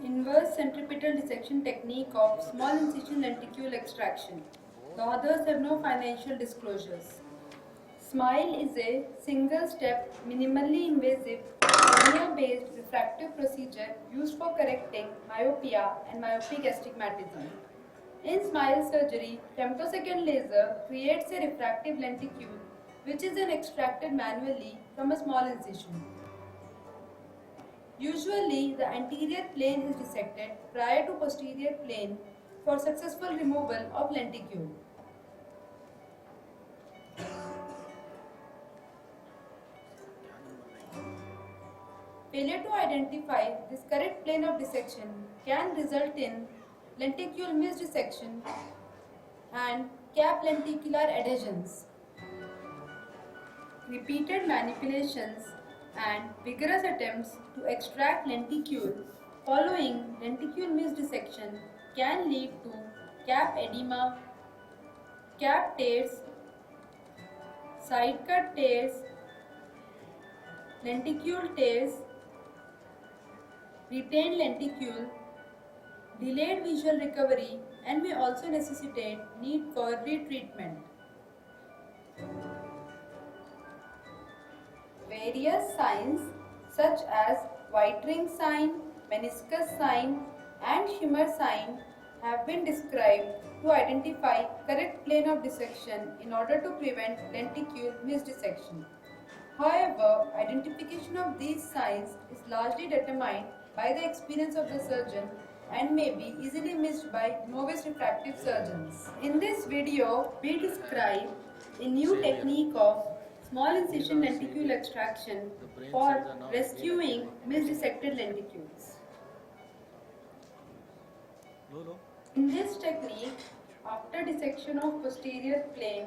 Inverse centripetal dissection technique of small incision lenticule extraction. The authors have no financial disclosures. SMILE is a single-step, minimally invasive, cornea-based refractive procedure used for correcting myopia and myopic astigmatism. In SMILE surgery, femtosecond laser creates a refractive lenticule which is then extracted manually from a small incision. Usually, the anterior plane is dissected prior to posterior plane for successful removal of lenticule. Failure to identify this correct plane of dissection can result in lenticule misdissection and cap lenticular adhesions. Repeated manipulations and vigorous attempts to extract lenticule following lenticule misdissection can lead to cap edema, cap tears, side cut tears, lenticule tears, retained lenticule, delayed visual recovery, and may also necessitate need for retreatment. Various signs such as white ring sign, meniscus sign, and shimmer sign have been described to identify correct plane of dissection in order to prevent lenticule misdissection. However, identification of these signs is largely determined by the experience of the surgeon and may be easily missed by novice refractive surgeons. In this video, we describe a new technique of small incision lenticule extraction for rescuing misdissected lenticules. In this technique, after dissection of posterior plane,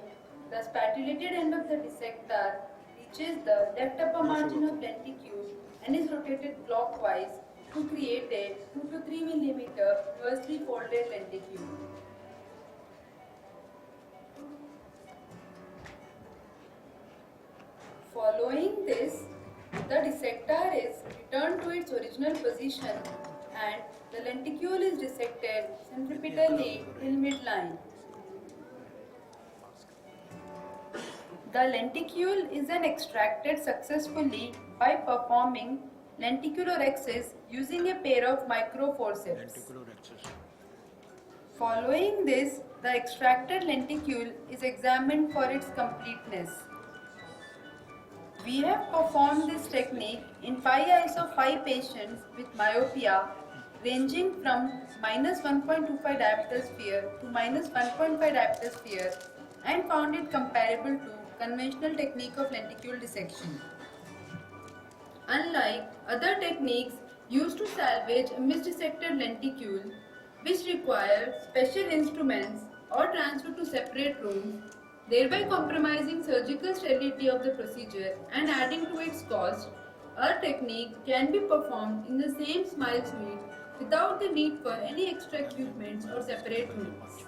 the spatulated end of the dissector reaches the left upper margin of lenticule and is rotated clockwise to create a 2 to 3 mm reversely folded lenticule. Following this, the dissector is returned to its original position and the lenticule is dissected centripetally till midline. The lenticule is then extracted successfully by performing lenticulorhexis using a pair of microforceps. Following this, the extracted lenticule is examined for its completeness. We have performed this technique in 5 eyes of 5 patients with myopia ranging from minus 1.25 diameter sphere to minus 1.5 diameter sphere and found it comparable to conventional technique of lenticule dissection. Unlike other techniques used to salvage a misdissected lenticule, which require special instruments or transfer to separate rooms, thereby compromising surgical sterility of the procedure and adding to its cost, our technique can be performed in the same SMILE suite without the need for any extra equipments or separate rooms.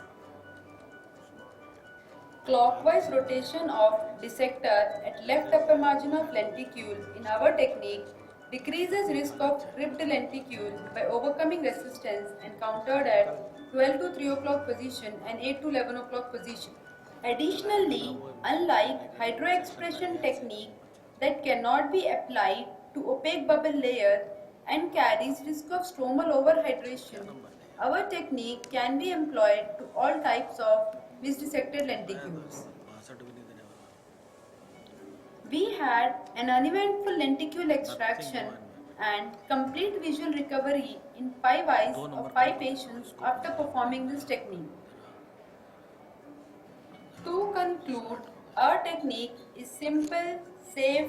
Clockwise rotation of dissector at left upper margin of lenticule in our technique decreases risk of ripped lenticule by overcoming resistance and countered at 12 to 3 o'clock position and 8 to 11 o'clock position. Additionally, unlike hydroexpression technique that cannot be applied to opaque bubble layer and carries risk of stromal overhydration, our technique can be employed to all types of misdissected lenticules. We had an uneventful lenticule extraction and complete visual recovery in 5 eyes of 5 patients after performing this technique. To conclude, our technique is simple, safe,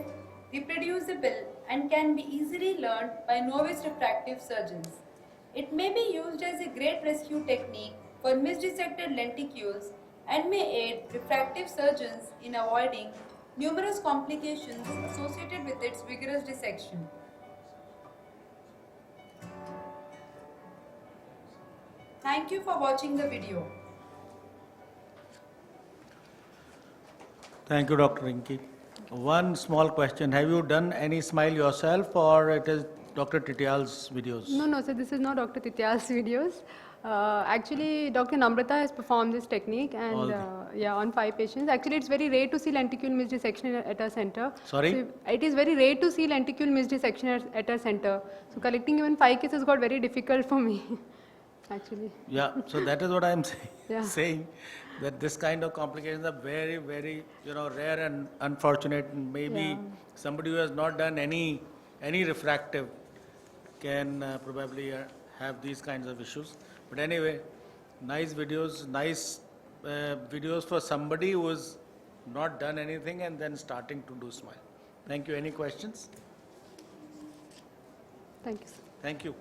reproducible and can be easily learned by novice refractive surgeons. It may be used as a great rescue technique for misdissected lenticules and may aid refractive surgeons in avoiding numerous complications associated with its vigorous dissection. Thank you for watching the video. Thank you, Dr. Rinki. One small question. Have you done any SMILE yourself or it is Dr. Tityal's videos? No, sir, this is not Dr. Tityal's videos. Actually, Dr. Namrata has performed this technique and yeah, on 5 patients. Actually, it's very rare to see lenticule misdissection at our center. Sorry? So it is very rare to see lenticule misdissection at our center. So collecting even 5 cases got very difficult for me, actually. Yeah, so that is what I'm Yeah. saying, that this kind of complications are very, very, rare and unfortunate. And maybe Yeah. somebody who has not done any refractive can probably have these kinds of issues. But anyway, nice videos, nice videos for somebody who has not done anything and then starting to do smile. Thank you. Any questions? Thank you, sir. Thank you.